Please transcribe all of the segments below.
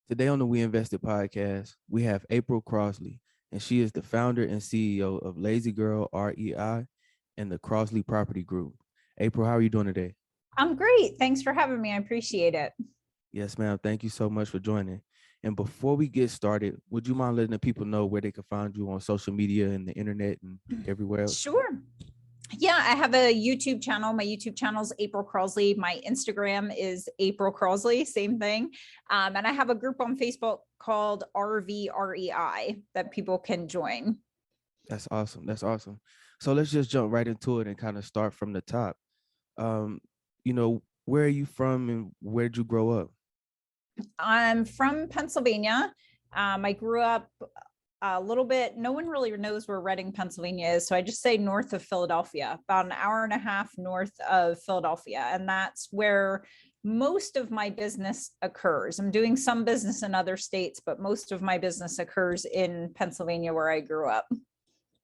Today on the We Invested podcast, we have April Crossley, and she is the founder and CEO of Lazy Girl REI and the Crossley Property Group. April, how are you doing today? I'm great. Thanks for having me. I appreciate it. Yes, ma'am. Thank you so much for joining. And before we get started, would you mind letting the people know where they can find you on social media and the internet and everywhere else? Sure. Yeah, I have a YouTube channel. My YouTube channel is April Crossley. My Instagram is April Crossley, same thing. And I have a group on Facebook called RVREI that people can join. That's awesome. That's awesome. So let's just jump right into it and kind of start from the top. Um, where are you from and where did you grow up? I'm from Pennsylvania. I grew up a little bit, no one really knows where Reading, Pennsylvania is. So I just say north of Philadelphia, about an hour and a half north of Philadelphia. And that's where most of my business occurs. I'm doing some business in other states, but most of my business occurs in Pennsylvania where I grew up.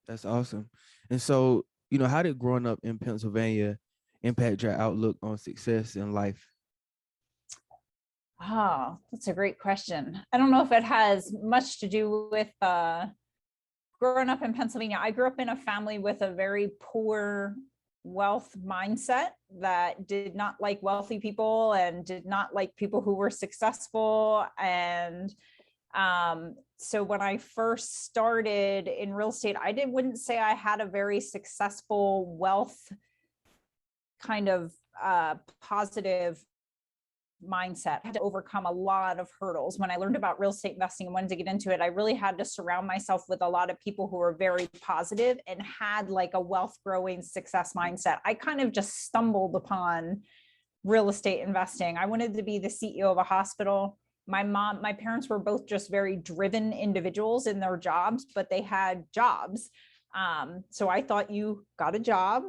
That's awesome. And so, how did growing up in Pennsylvania impact your outlook on success in life? Oh, that's a great question. I don't know if it has much to do with growing up in Pennsylvania. I grew up in a family with a very poor wealth mindset that did not like wealthy people and did not like people who were successful. And so when I first started in real estate, wouldn't say I had a very successful wealth kind of positive mindset. I had to overcome a lot of hurdles. When I learned about real estate investing and wanted to get into it, I really had to surround myself with a lot of people who were very positive and had like a wealth growing success mindset. I kind of just stumbled upon real estate investing. I wanted to be the CEO of a hospital. My parents were both just very driven individuals in their jobs, but they had jobs. So I thought, you got a job,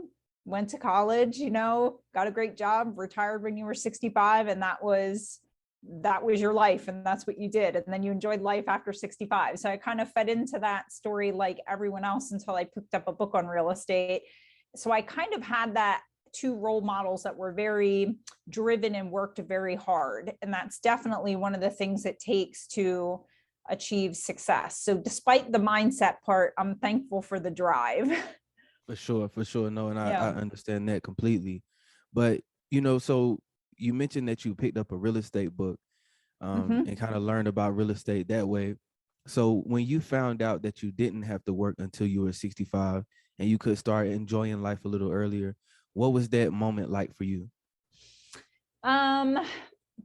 went to college, got a great job, retired when you were 65, and that was your life, and that's what you did, and then you enjoyed life after 65. So I kind of fed into that story like everyone else until I picked up a book on real estate. So I kind of had that two role models that were very driven and worked very hard, and that's definitely one of the things it takes to achieve success. So despite the mindset part, I'm thankful for the drive. For sure. No, and I Yeah. understand that completely. But, so you mentioned that you picked up a real estate book and kind of learned about real estate that way. So when you found out that you didn't have to work until you were 65 and you could start enjoying life a little earlier, what was that moment like for you?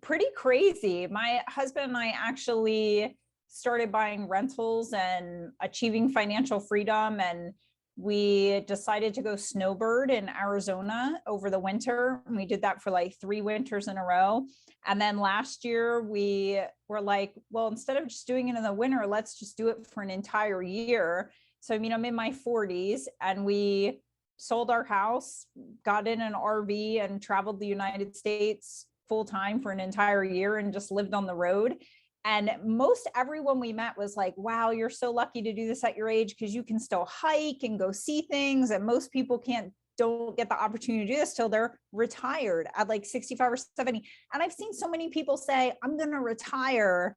Pretty crazy. My husband and I actually started buying rentals and achieving financial freedom, and we decided to go snowbird in Arizona over the winter. We did that for like 3 winters in a row. And then last year we were like, well, instead of just doing it in the winter, let's just do it for an entire year. So, I'm in my 40s, and we sold our house, got in an RV, and traveled the United States full time for an entire year and just lived on the road. And most everyone we met was like, wow, you're so lucky to do this at your age because you can still hike and go see things. And most people don't get the opportunity to do this till they're retired at like 65 or 70. And I've seen so many people say, I'm going to retire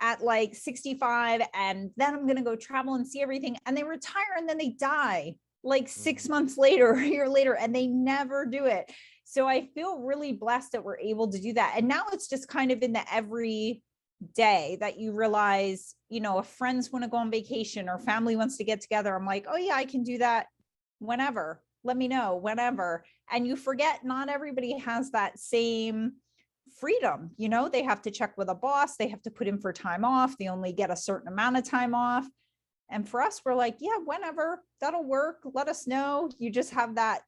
at like 65 and then I'm going to go travel and see everything. And they retire and then they die like 6 months later, a year later, and they never do it. So I feel really blessed that we're able to do that. And now it's just kind of in the every day that you realize, if friends want to go on vacation or family wants to get together, I'm like, oh yeah, I can do that whenever. Let me know whenever. And you forget not everybody has that same freedom. They have to check with a boss. They have to put in for time off. They only get a certain amount of time off. And for us, we're like, yeah, whenever, that'll work. Let us know. You just have that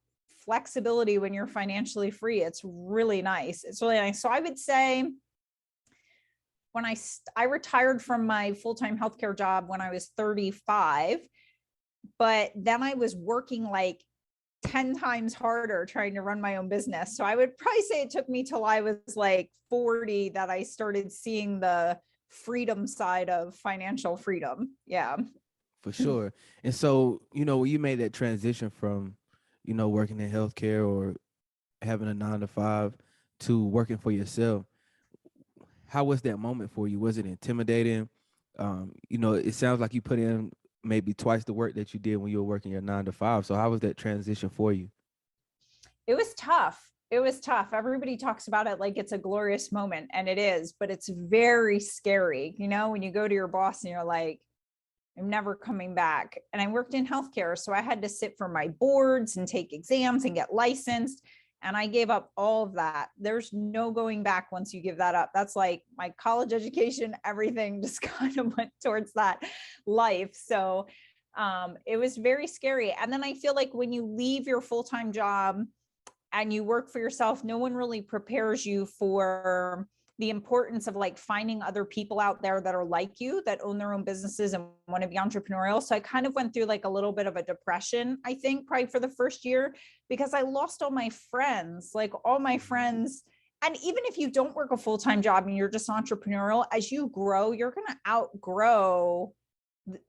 flexibility when you're financially free. It's really nice. It's really nice. So I would say when I retired from my full-time healthcare job when I was 35, but then I was working like 10 times harder trying to run my own business. So I would probably say it took me till I was like 40 that I started seeing the freedom side of financial freedom. Yeah. For sure. And so, when you made that transition from, working in healthcare or having a 9 to 5 to working for yourself, how was that moment for you? Was it intimidating? You know, it sounds like you put in maybe twice the work that you did when you were working your 9 to 5. So how was that transition for you? It was tough. It was tough. Everybody talks about it like it's a glorious moment, and it is, but it's very scary. You know, when you go to your boss and you're like, I'm never coming back. And I worked in healthcare, so I had to sit for my boards and take exams and get licensed. And I gave up all of that. There's no going back once you give that up. That's like my college education, everything just kind of went towards that life. So it was very scary. And then I feel like when you leave your full-time job and you work for yourself, no one really prepares you for the importance of like finding other people out there that are like you, that own their own businesses and want to be entrepreneurial. So I kind of went through like a little bit of a depression, I think, probably for the first year, because I lost all my friends, like all my friends. And even if you don't work a full-time job and you're just entrepreneurial, as you grow, you're going to outgrow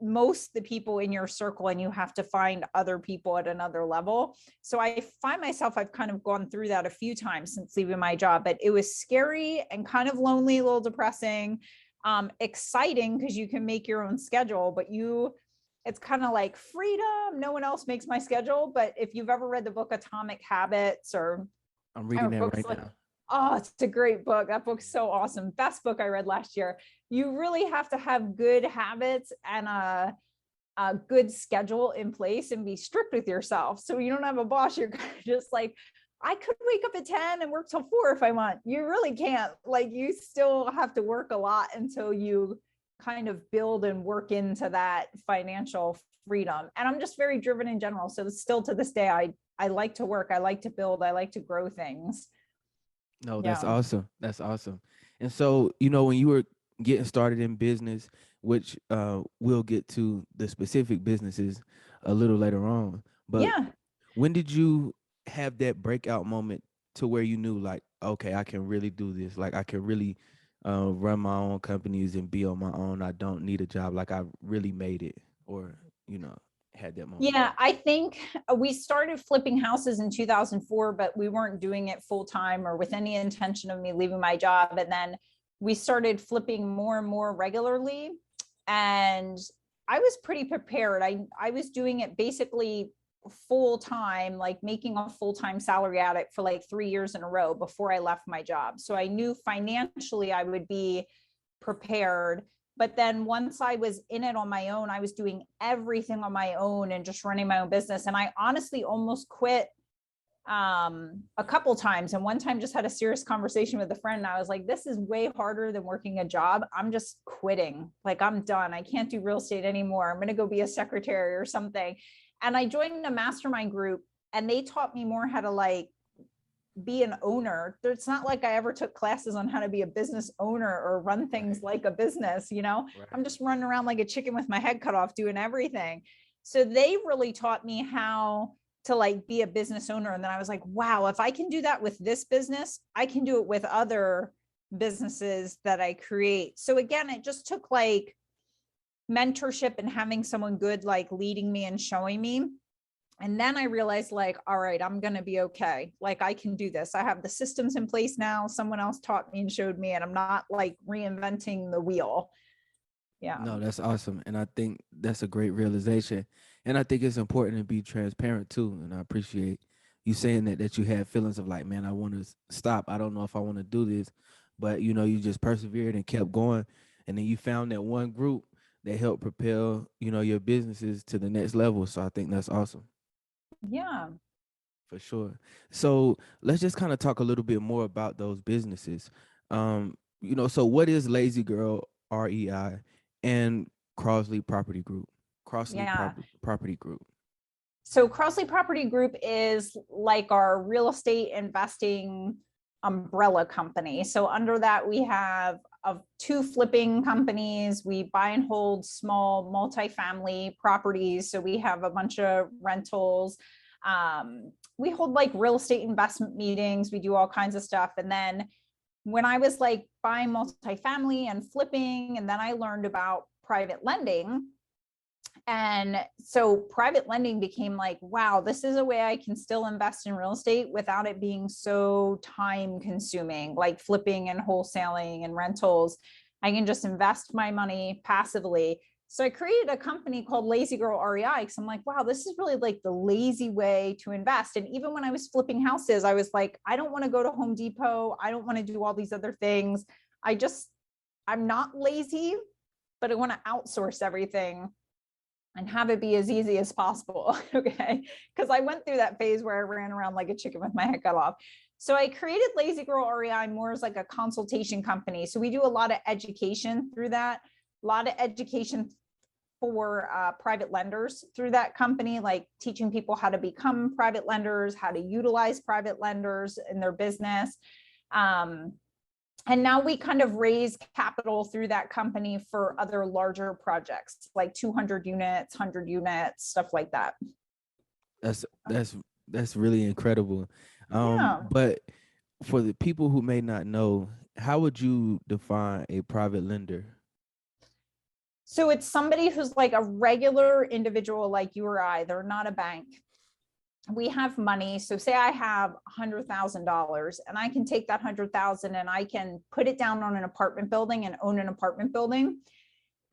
most the people in your circle, and you have to find other people at another level. So I find myself, I've kind of gone through that a few times since leaving my job, but it was scary and kind of lonely, a little depressing, exciting because you can make your own schedule, but it's kind of like freedom. No one else makes my schedule. But if you've ever read the book Atomic Habits, or I'm reading that books right like, now. oh, it's a great book. That book's so awesome. Best book I read last year. You really have to have good habits and a good schedule in place and be strict with yourself. So you don't have a boss. You're just like, I could wake up at 10 and work till 4 if I want. You really can't. Like, you still have to work a lot until you kind of build and work into that financial freedom. And I'm just very driven in general. So still to this day, I like to work. I like to build. I like to grow things. No, that's Yeah. awesome. That's awesome. And so, you know, when you were getting started in business, which we'll get to the specific businesses a little later on, but Yeah. when did you have that breakout moment to where you knew, like, okay, I can really do this. Like, I can really run my own companies and be on my own. I don't need a job. Like, I really made it, or, you know, had that moment. Yeah, I think we started flipping houses in 2004, but we weren't doing it full time or with any intention of me leaving my job. And then we started flipping more and more regularly. And I was pretty prepared. I was doing it basically full time, like making a full time salary at it for like 3 years in a row before I left my job. So I knew financially I would be prepared. But then once I was in it on my own, I was doing everything on my own and just running my own business. And I honestly almost quit a couple times. And one time just had a serious conversation with a friend. And I was like, this is way harder than working a job. I'm just quitting. Like, I'm done. I can't do real estate anymore. I'm going to go be a secretary or something. And I joined a mastermind group, and they taught me more how to like be an owner. It's not like I ever took classes on how to be a business owner or run things like a business, you know. Right. I'm just running around like a chicken with my head cut off doing everything. So they really taught me how to like be a business owner. And then I was like, wow, if I can do that with this business, I can do it with other businesses that I create. So again, it just took like mentorship and having someone good like leading me and showing me. And then I realized, like, all right, I'm going to be okay. Like, I can do this. I have the systems in place now. Someone else taught me and showed me, and I'm not like reinventing the wheel. Yeah. No, that's awesome. And I think that's a great realization. And I think it's important to be transparent too. And I appreciate you saying that you had feelings of like, man, I want to stop. I don't know if I want to do this. But you know, you just persevered and kept going. And then you found that one group that helped propel, you know, your businesses to the next level. So I think that's awesome. Yeah. For sure. So let's just kind of talk a little bit more about those businesses. You know, so what is Lazy Girl REI and Crossley Property Group? Crossley Yeah. Property Group. So Crossley Property Group is like our real estate investing umbrella company. So under that, we have two flipping companies. We buy and hold small multifamily properties. So we have a bunch of rentals. We hold like real estate investment meetings. We do all kinds of stuff. And then when I was like buying multifamily and flipping, and then I learned about private lending, And so private lending became like, wow, this is a way I can still invest in real estate without it being so time consuming, like flipping and wholesaling and rentals. I can just invest my money passively. So I created a company called Lazy Girl REI because I'm like, wow, this is really like the lazy way to invest. And even when I was flipping houses, I was like, I don't want to go to Home Depot. I don't want to do all these other things. I'm not lazy, but I want to outsource everything and have it be as easy as possible. Okay. Because I went through that phase where I ran around like a chicken with my head cut off. So I created Lazy Girl REI more as like a consultation company. So we do a lot of education through that, a lot of education for private lenders through that company, like teaching people how to become private lenders, how to utilize private lenders in their business. And now we kind of raise capital through that company for other larger projects, like 200 units, 100 units, stuff like that. That's really incredible. Yeah. But for the people who may not know, how would you define a private lender? So it's somebody who's like a regular individual like you or I. They're not a bank. We have money. So say I have $100,000 and I can take that 100,000 and I can put it down on an apartment building and own an apartment building.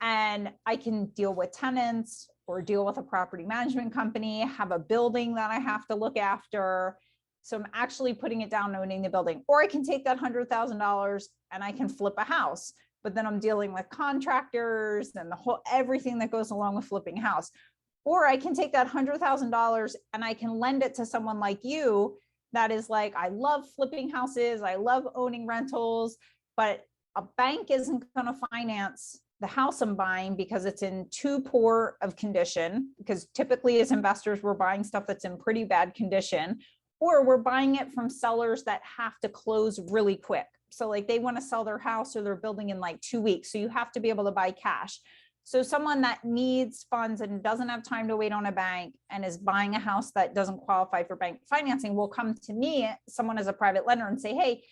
And I can deal with tenants or deal with a property management company, have a building that I have to look after. So I'm actually putting it down, owning the building. Or I can take that $100,000 and I can flip a house, but then I'm dealing with contractors and everything that goes along with flipping a house. Or I can take that $100,000 and I can lend it to someone like you that is like, I love flipping houses, I love owning rentals, but a bank isn't going to finance the house I'm buying because it's in too poor of condition. Because typically as investors, we're buying stuff that's in pretty bad condition, or we're buying it from sellers that have to close really quick. So like they want to sell their house or their building in like 2 weeks. So you have to be able to buy cash. So someone that needs funds and doesn't have time to wait on a bank and is buying a house that doesn't qualify for bank financing will come to me, someone as a private lender, and say, hey,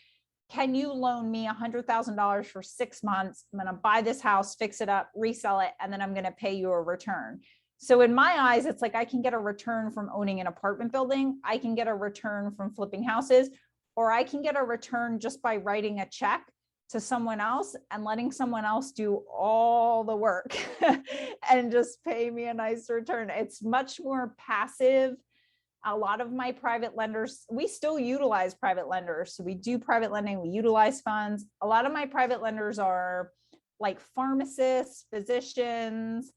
can you loan me $100,000 for 6 months? I'm going to buy this house, fix it up, resell it, and then I'm going to pay you a return. So in my eyes, it's like I can get a return from owning an apartment building. I can get a return from flipping houses, or I can get a return just by writing a check to someone else and letting someone else do all the work and just pay me a nice return. It's much more passive. A lot of my private lenders, we still utilize private lenders. So we do private lending, we utilize funds. A lot of my private lenders are like pharmacists, physicians,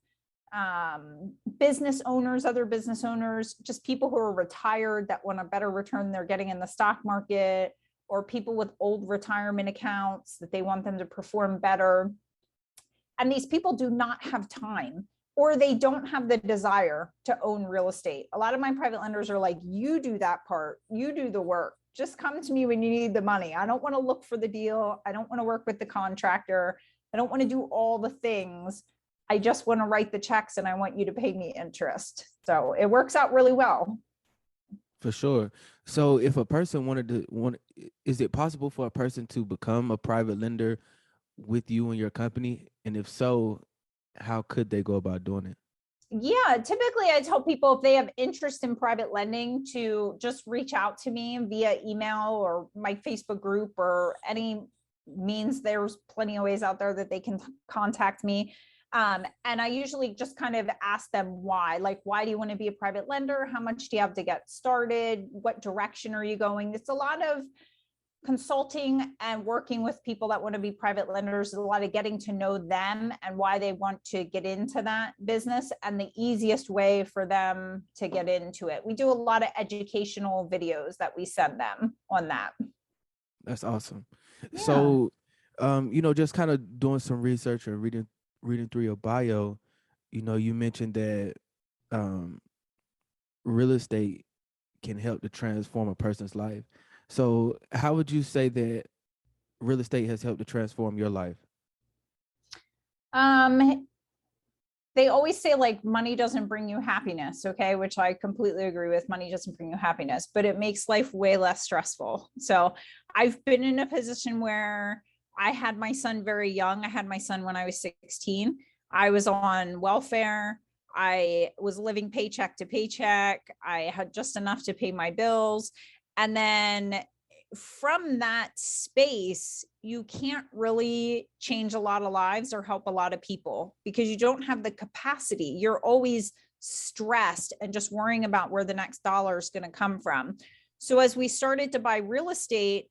business owners, other business owners, just people who are retired that want a better return they're getting in the stock market, or people with old retirement accounts that they want them to perform better. And these people do not have time, or they don't have the desire to own real estate. A lot of my private lenders are like, you do that part, you do the work. Just come to me when you need the money. I don't want to look for the deal. I don't want to work with the contractor. I don't want to do all the things. I just want to write the checks and I want you to pay me interest. So it works out really well. For sure. So if a person is it possible for a person to become a private lender with you and your company? And if so, how could they go about doing it? Yeah, typically I tell people if they have interest in private lending to just reach out to me via email or my Facebook group or any means. There's plenty of ways out there that they can contact me. And I usually just kind of ask them why, like, why do you want to be a private lender? How much do you have to get started? What direction are you going? It's a lot of consulting and working with people that want to be private lenders. A lot of getting to know them and why they want to get into that business and the easiest way for them to get into it. We do a lot of educational videos that we send them on that. That's awesome. Yeah. So, just kind of doing some research and reading through your bio, you mentioned that real estate can help to transform a person's life. So how would you say that real estate has helped to transform your life? They always say like money doesn't bring you happiness, okay, which I completely agree with. Money doesn't bring you happiness, but it makes life way less stressful. So I've been in a position where I had my son very young. I had my son when I was 16. I was on welfare. I was living paycheck to paycheck. I had just enough to pay my bills. And then from that space, you can't really change a lot of lives or help a lot of people because you don't have the capacity. You're always stressed and just worrying about where the next dollar is going to come from. So as we started to buy real estate,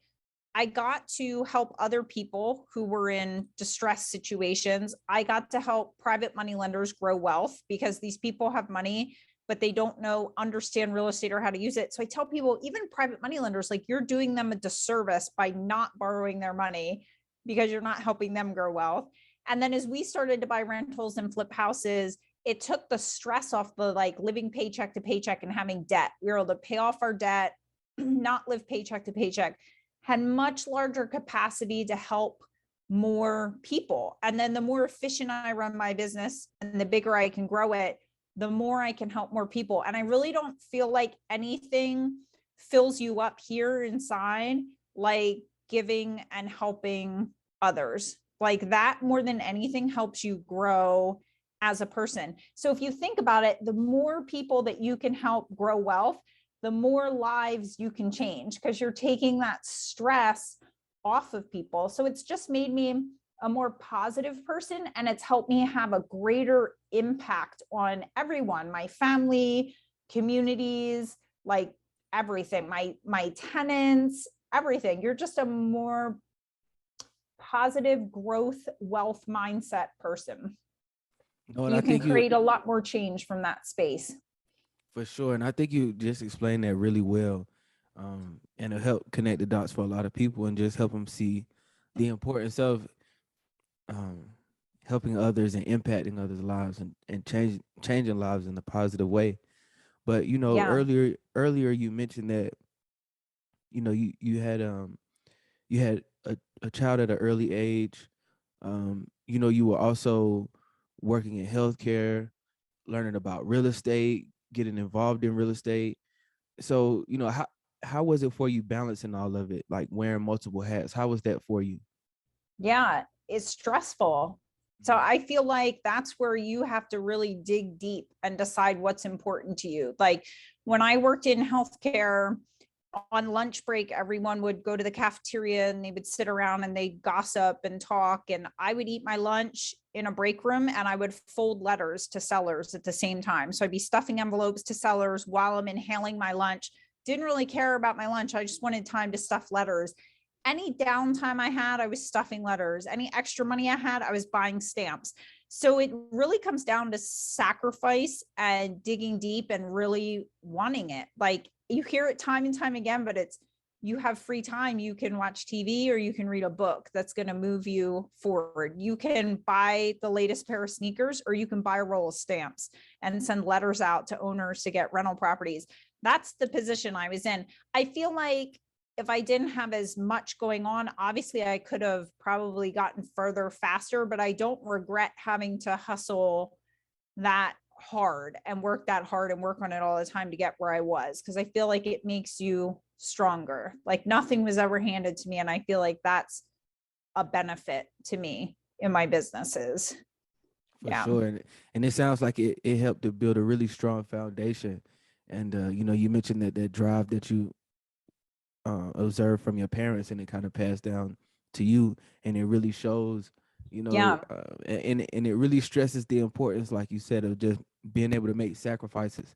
I got to help other people who were in distressed situations. I got to help private money lenders grow wealth because these people have money, but they don't understand real estate or how to use it. So I tell people, even private money lenders, like, you're doing them a disservice by not borrowing their money because you're not helping them grow wealth. And then as we started to buy rentals and flip houses, it took the stress off the like living paycheck to paycheck and having debt. We were able to pay off our debt, not live paycheck to paycheck, had much larger capacity to help more people. And then the more efficient I run my business and the bigger I can grow it, the more I can help more people. And I really don't feel like anything fills you up here inside like giving and helping others. Like that more than anything helps you grow as a person. So if you think about it, the more people that you can help grow wealth, the more lives you can change because you're taking that stress off of people. So it's just made me a more positive person, and it's helped me have a greater impact on everyone, my family, communities, like everything, my tenants, everything. You're just a more positive growth, wealth mindset person. No, and I You can think you, create a lot more change from that space. for sure, and I think you just explained that really well, and it'll help connect the dots for a lot of people and just help them see the importance of um, helping others and impacting others' lives and changing lives in a positive way. But Yeah. earlier you mentioned that you had a child at an early age. You were also working in healthcare, learning about real estate, getting involved in real estate. So, how was it for you balancing all of it, like wearing multiple hats? How was that for you? Yeah, it's stressful. So I feel like that's where you have to really dig deep and decide what's important to you. Like when I worked in healthcare, on lunch break, everyone would go to the cafeteria and they would sit around and they gossip and talk. And I would eat my lunch in a break room and I would fold letters to sellers at the same time. So I'd be stuffing envelopes to sellers while I'm inhaling my lunch. Didn't really care about my lunch. I just wanted time to stuff letters. Any downtime I had, I was stuffing letters. Any extra money I had, I was buying stamps. So it really comes down to sacrifice and digging deep and really wanting it. Like you hear it time and time again, but it's, you have free time, you can watch TV or you can read a book that's going to move you forward. You can buy the latest pair of sneakers or you can buy a roll of stamps and send letters out to owners to get rental properties. That's the position I was in. I feel like if I didn't have as much going on, obviously I could have probably gotten further faster, but I don't regret having to hustle that hard and work that hard and work on it all the time to get where I was. Cause I feel like it makes you stronger. Like nothing was ever handed to me. And I feel like that's a benefit to me in my businesses. For Yeah. sure. And it sounds like it helped to build a really strong foundation. And you mentioned that drive that you observed from your parents and it kind of passed down to you, and it really shows, Yeah. and it really stresses the importance, like you said, of just being able to make sacrifices,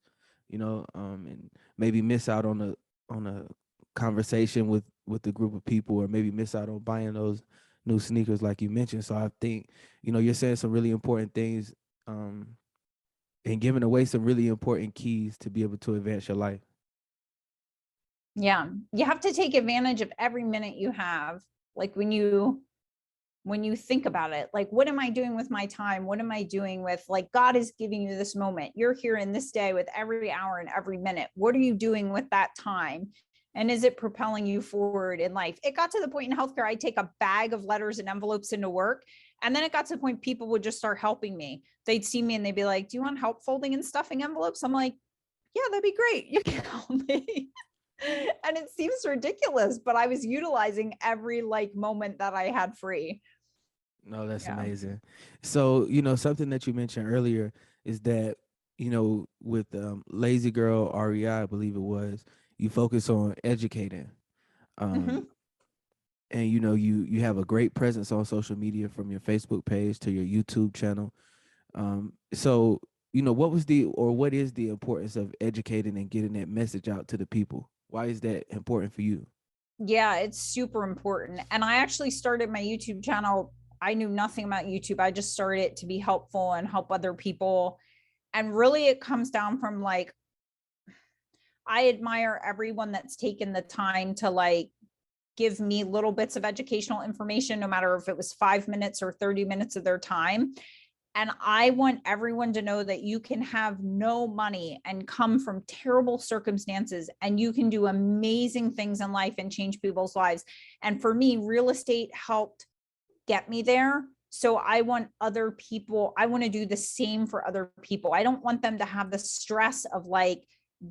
and maybe miss out on a conversation with the group of people, or maybe miss out on buying those new sneakers like you mentioned. So I think, you're saying some really important things, and giving away some really important keys to be able to advance your life. Yeah. You have to take advantage of every minute you have. Like when you think about it, like, what am I doing with my time? What am I doing with, like, God is giving you this moment. You're here in this day with every hour and every minute. What are you doing with that time? And is it propelling you forward in life? It got to the point in healthcare, I'd take a bag of letters and envelopes into work. And then it got to the point people would just start helping me. They'd see me and they'd be like, do you want help folding and stuffing envelopes? I'm like, yeah, that'd be great. You can help me. And it seems ridiculous, but I was utilizing every like moment that I had free. No, that's Yeah. amazing. So, something that you mentioned earlier is that with Lazy Girl REI, I believe it was, you focus on educating. Mm-hmm. Um, and you have a great presence on social media, from your Facebook page to your YouTube channel. So what is the importance of educating and getting that message out to the people? Why is that important for you? Yeah, it's super important. And I actually started my YouTube channel. I knew nothing about YouTube. I just started it to be helpful and help other people. And really, it comes down from like, I admire everyone that's taken the time to like give me little bits of educational information, no matter if it was 5 minutes or 30 minutes of their time. And I want everyone to know that you can have no money and come from terrible circumstances, and you can do amazing things in life and change people's lives. And for me, real estate helped get me there. So I want other people, I want to do the same for other people. I don't want them to have the stress of like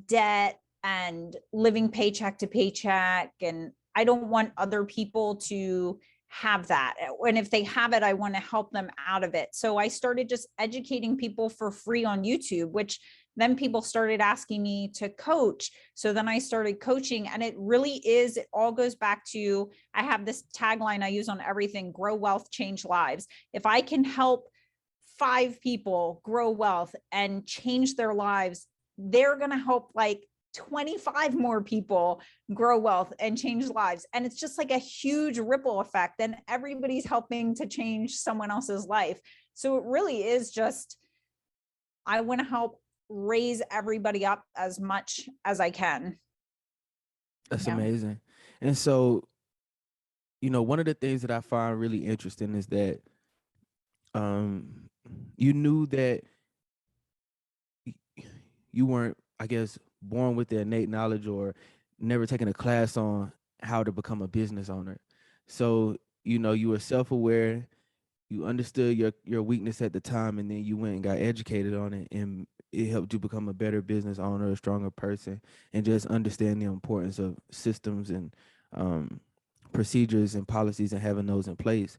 debt and living paycheck to paycheck. And I don't want other people to have that. And if they have it, I want to help them out of it. So I started just educating people for free on YouTube, which then people started asking me to coach. So then I started coaching, and it really is, it all goes back to, I have this tagline I use on everything: grow wealth, change lives. If I can help 5 people grow wealth and change their lives, they're going to help like 25 more people grow wealth and change lives. And it's just like a huge ripple effect. And everybody's helping to change someone else's life. So it really is just, I want to help raise everybody up as much as I can. That's Yeah. amazing. And so, one of the things that I find really interesting is that um you knew that you weren't, I guess, born with the innate knowledge or never taken a class on how to become a business owner. So, you were self-aware, you understood your weakness at the time, and then you went and got educated on it, and it helped you become a better business owner, a stronger person, and just understand the importance of systems and um, procedures and policies and having those in place.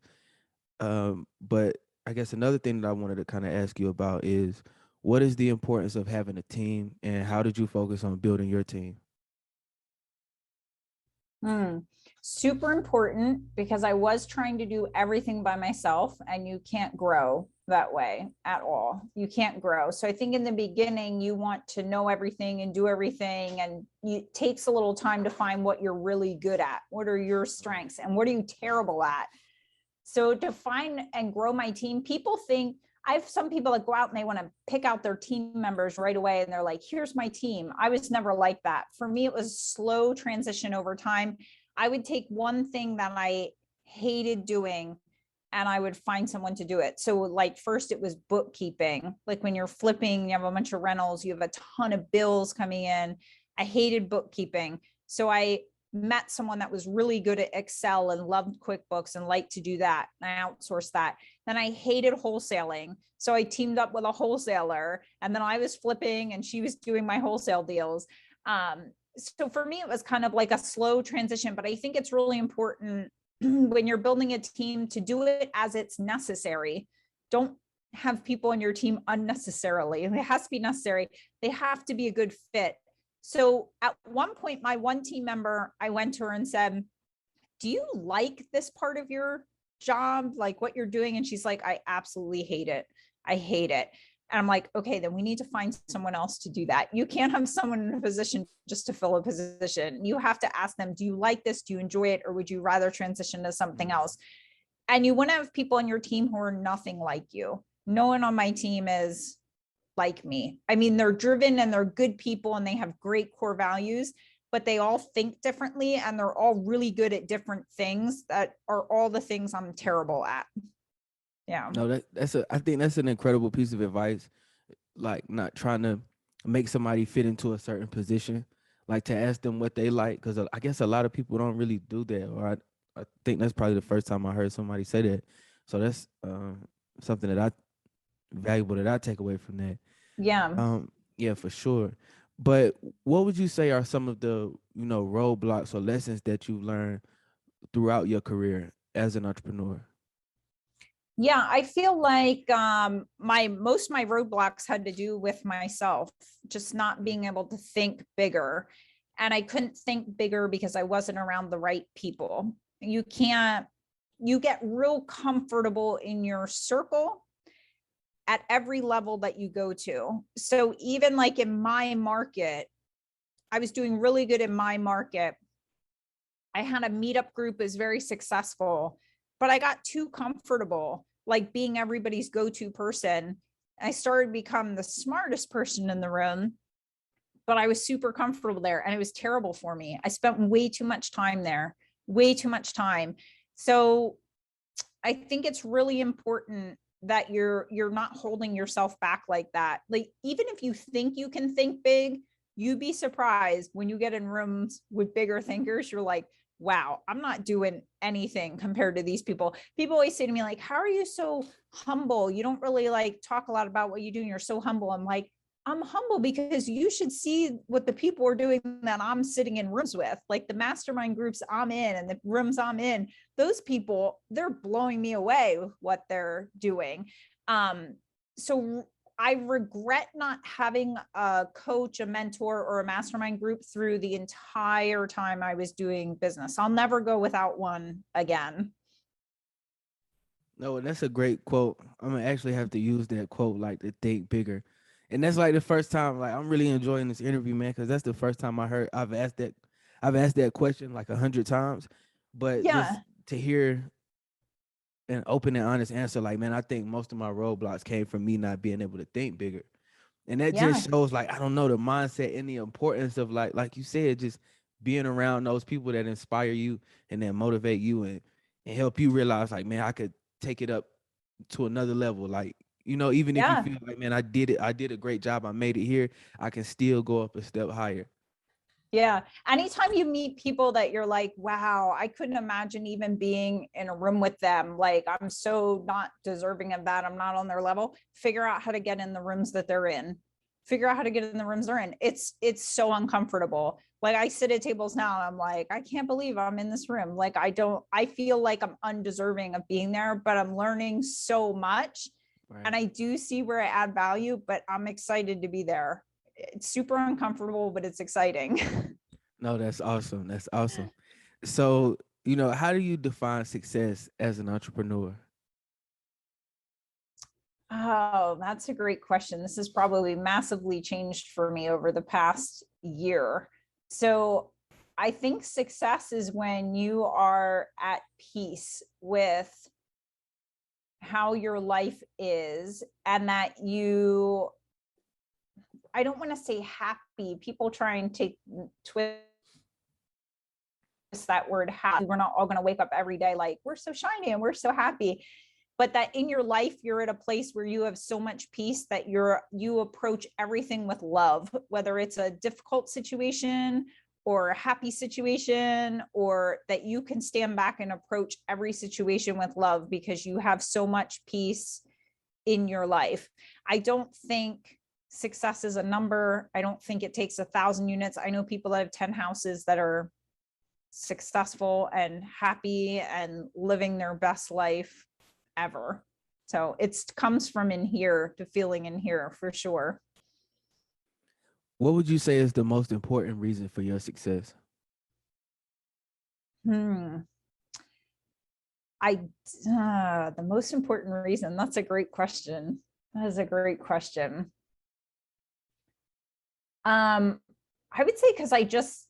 But I guess another thing that I wanted to kind of ask you about is, what is the importance of having a team, and how did you focus on building your team? Mm. Super important, because I was trying to do everything by myself, and you can't grow that way at all. You can't grow. So I think in the beginning, you want to know everything and do everything. And it takes a little time to find what you're really good at. What are your strengths and what are you terrible at? So to find and grow my team, people think, I have some people that go out and they want to pick out their team members right away. And they're like, here's my team. I was never like that. For me, it was slow transition over time. I would take one thing that I hated doing and I would find someone to do it. So like first it was bookkeeping. Like when you're flipping, you have a bunch of rentals, you have a ton of bills coming in. I hated bookkeeping. So I met someone that was really good at Excel and loved QuickBooks and liked to do that. I outsourced that. Then I hated wholesaling. So I teamed up with a wholesaler, and then I was flipping and she was doing my wholesale deals. So for me, it was kind of like a slow transition, but I think it's really important when you're building a team to do it as it's necessary. Don't have people in your team unnecessarily. It has to be necessary. They have to be a good fit. So at one point, my one team member, I went to her and said, do you like this part of your job? Like what you're doing? And she's like, I absolutely hate it. I hate it. And I'm like, okay, then we need to find someone else to do that. You can't have someone in a position just to fill a position. You have to ask them, do you like this? Do you enjoy it? Or would you rather transition to something else? And you want to have people on your team who are nothing like you. No one on my team is like me. I mean, they're driven and they're good people and they have great core values, but they all think differently and they're all really good at different things that are all the things I'm terrible at. Yeah. No, I think that's an incredible piece of advice. Like, not trying to make somebody fit into a certain position, like to ask them what they like, because I guess a lot of people don't really do that, or I think that's probably the first time I heard somebody say that. So that's something that I valuable that I take away from that. Yeah. Yeah, for sure. But what would you say are some of the roadblocks or lessons that you've learned throughout your career as an entrepreneur? Yeah, I feel like most of my roadblocks had to do with myself, just not being able to think bigger. And I couldn't think bigger because I wasn't around the right people. You can't, you get real comfortable in your circle at every level that you go to. So even like in my market, I was doing really good in my market. I had a meetup group is very successful, but I got too comfortable, like being everybody's go-to person. I started to become the smartest person in the room, but I was super comfortable there and it was terrible for me. I spent way too much time there, way too much time. So I think it's really important that you're not holding yourself back like that. Like even if you think you can think big, you'd be surprised when you get in rooms with bigger thinkers. You're like, wow, I'm not doing anything compared to these people. People always say to me, like, how are you so humble? You don't really like talk a lot about what you do and you're so humble. I'm like, I'm humble because you should see what the people are doing that I'm sitting in rooms with, like the mastermind groups I'm in and the rooms I'm in. Those people, they're blowing me away with what they're doing. So I regret not having a coach, a mentor, or a mastermind group through the entire time I was doing business. I'll never go without one again. No, that's a great quote. I'm gonna actually have to use that quote, like to think bigger. And that's like the first time, like I'm really enjoying this interview, man, because that's the first time I heard I've asked that question like 100 times. But just Yeah. to hear an open and honest answer, like, man, I think most of my roadblocks came from me not being able to think bigger. And that Yeah. just shows, like, I don't know, the mindset and the importance of like you said, just being around those people that inspire you and that motivate you and help you realize, like, man, I could take it up to another level. Like, even if you Yeah. feel like, man, I did a great job, I made it here, I can still go up a step higher. Yeah. Anytime you meet people that you're like, wow, I couldn't imagine even being in a room with them. Like, I'm so not deserving of that. I'm not on their level. Figure out how to get in the rooms that they're in. Figure out how to get in the rooms they're in. It's so uncomfortable. Like I sit at tables now, I'm like, I can't believe I'm in this room. Like I feel like I'm undeserving of being there, but I'm learning so much. And Right. I do see where I add value, but I'm excited to be there. It's super uncomfortable, but it's exciting. No, that's awesome. That's awesome. So, how do you define success as an entrepreneur? Oh, that's a great question. This has probably massively changed for me over the past year. So, I think success is when you are at peace with how your life is and that you, I don't want to say happy. People try and take twist that word happy. We're not all going to wake up every day like we're so shiny and we're so happy, but that in your life you're at a place where you have so much peace that you approach everything with love, whether it's a difficult situation or a happy situation, or that you can stand back and approach every situation with love because you have so much peace in your life. I don't think success is a number. I don't think it takes 1,000 units. I know people that have 10 houses that are successful and happy and living their best life ever. So it comes from in here to feeling in here for sure. What would you say is the most important reason for your success? Hmm. I the most important reason. That's a great question. That is a great question. Um, I would say because I just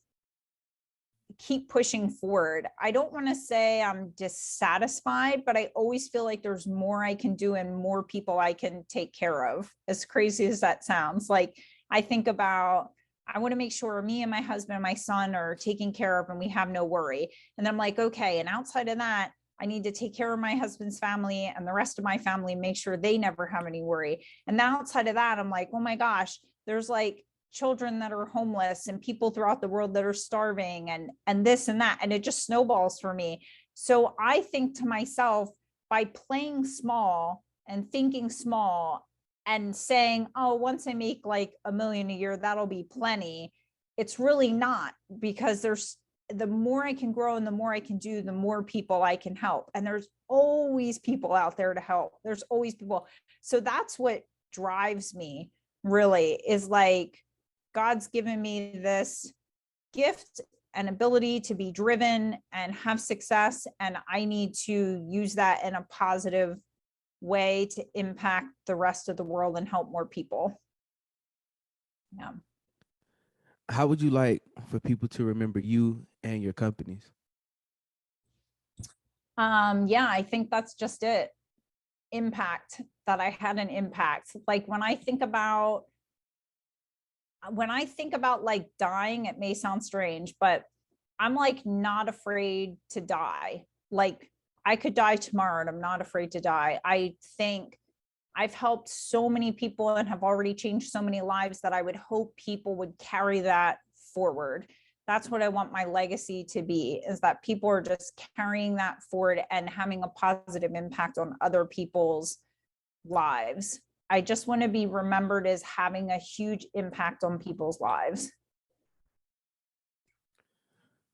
keep pushing forward. I don't want to say I'm dissatisfied, but I always feel like there's more I can do and more people I can take care of. As crazy as that sounds, like I think about, I want to make sure me and my husband and my son are taken care of and we have no worry. And then I'm like, okay, and outside of that, I need to take care of my husband's family and the rest of my family, make sure they never have any worry. And then outside of that, I'm like, oh my gosh, there's like children that are homeless and people throughout the world that are starving and this and that, and it just snowballs for me. So I think to myself, by playing small and thinking small and saying, oh, once I make like $1 million a year, that'll be plenty, it's really not, because there's the more I can grow and the more I can do, the more people I can help. And there's always people out there to help. There's always people. So that's what drives me really, is like, God's given me this gift and ability to be driven and have success. And I need to use that in a positive way to impact the rest of the world and help more people. Yeah. How would you like for people to remember you and your companies? Yeah, I think that's just it. Impact, that I had an impact. Like when I think about like dying, it may sound strange, but I'm like not afraid to die. Like I could die tomorrow and I'm not afraid to die. I think I've helped so many people and have already changed so many lives that I would hope people would carry that forward. That's what I want my legacy to be, is that people are just carrying that forward and having a positive impact on other people's lives. I just want to be remembered as having a huge impact on people's lives.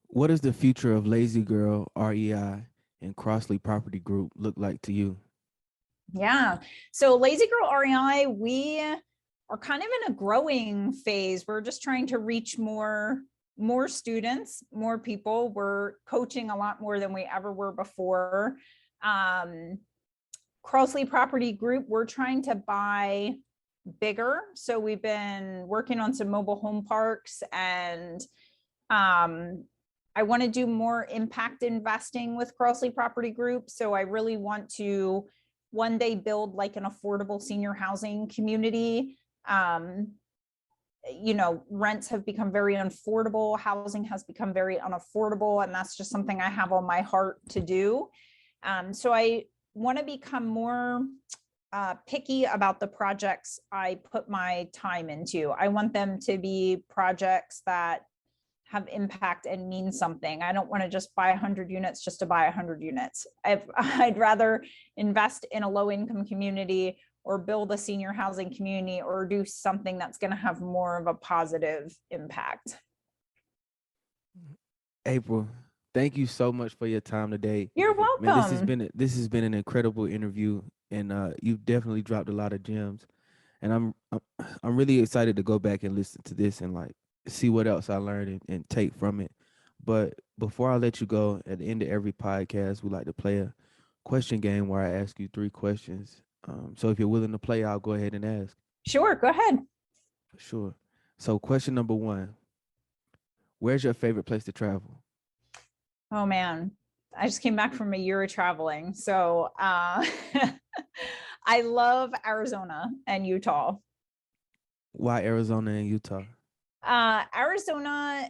What does the future of Lazy Girl, REI, and Crossley Property Group look like to you? Yeah. So Lazy Girl REI, we are kind of in a growing phase. We're just trying to reach more students, more people. We're coaching a lot more than we ever were before. Crossley Property Group, we're trying to buy bigger. So we've been working on some mobile home parks, and I want to do more impact investing with Crossley Property Group. So I really want to one day build like an affordable senior housing community. Rents have become very unaffordable. Housing has become very unaffordable. And that's just something I have on my heart to do. So I want to become more picky about the projects I put my time into. I want them to be projects that have impact and mean something. I don't want to just buy 100 units just to buy 100 units. I'd rather invest in a low-income community or build a senior housing community or do something that's going to have more of a positive impact. April, thank you so much for your time today. You're welcome. Man, this has been an incredible interview, and you've definitely dropped a lot of gems. And I'm really excited to go back and listen to this and like see what else I learned and take from it. But before I let you go, at the end of every podcast, we like to play a question game where I ask you 3 questions. So if you're willing to play, I'll go ahead and ask. Sure, go ahead. Sure. So question number 1, where's your favorite place to travel? Oh man, I just came back from a year of traveling. So I love Arizona and Utah. Why Arizona and Utah? Arizona,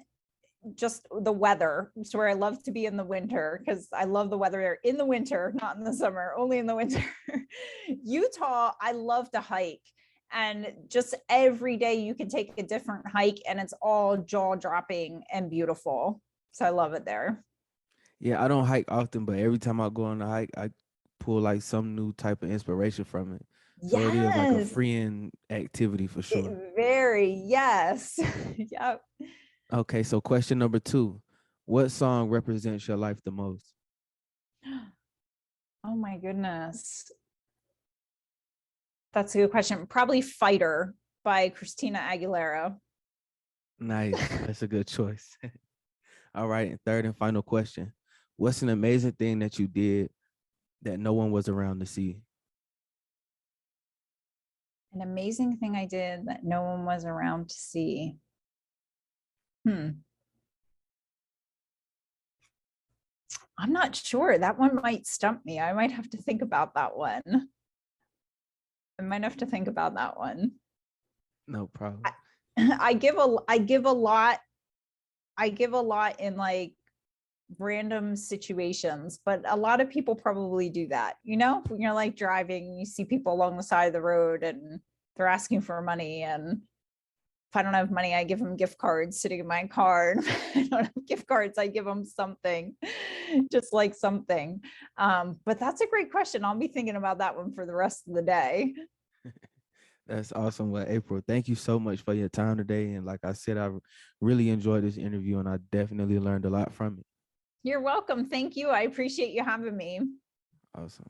just the weather. It's where I love to be in the winter because I love the weather there in the winter, not in the summer, only in the winter. Utah, I love to hike. And just every day you can take a different hike and it's all jaw-dropping and beautiful. So I love it there. Yeah, I don't hike often, but every time I go on a hike, I pull like some new type of inspiration from it. So it is like a freeing activity for sure. Yes. Yep. Okay, so question number 2. What song represents your life the most? Oh my goodness. That's a good question. Probably Fighter by Christina Aguilera. Nice. That's a good choice. All right, and third and final question. What's an amazing thing that you did that no one was around to see? An amazing thing I did that no one was around to see. I'm not sure. That one might stump me. I might have to think about that one. No problem. I give a lot in like random situations, but a lot of people probably do that. When you're like driving, you see people along the side of the road and they're asking for money, and if I don't have money, I give them gift cards sitting in my car. If I don't have gift cards, I give them something, just like something. But that's a great question. I'll be thinking about that one for the rest of the day. That's awesome. Well, April, thank you so much for your time today. And like I said, I really enjoyed this interview and I definitely learned a lot from it. You're welcome. Thank you. I appreciate you having me. Awesome.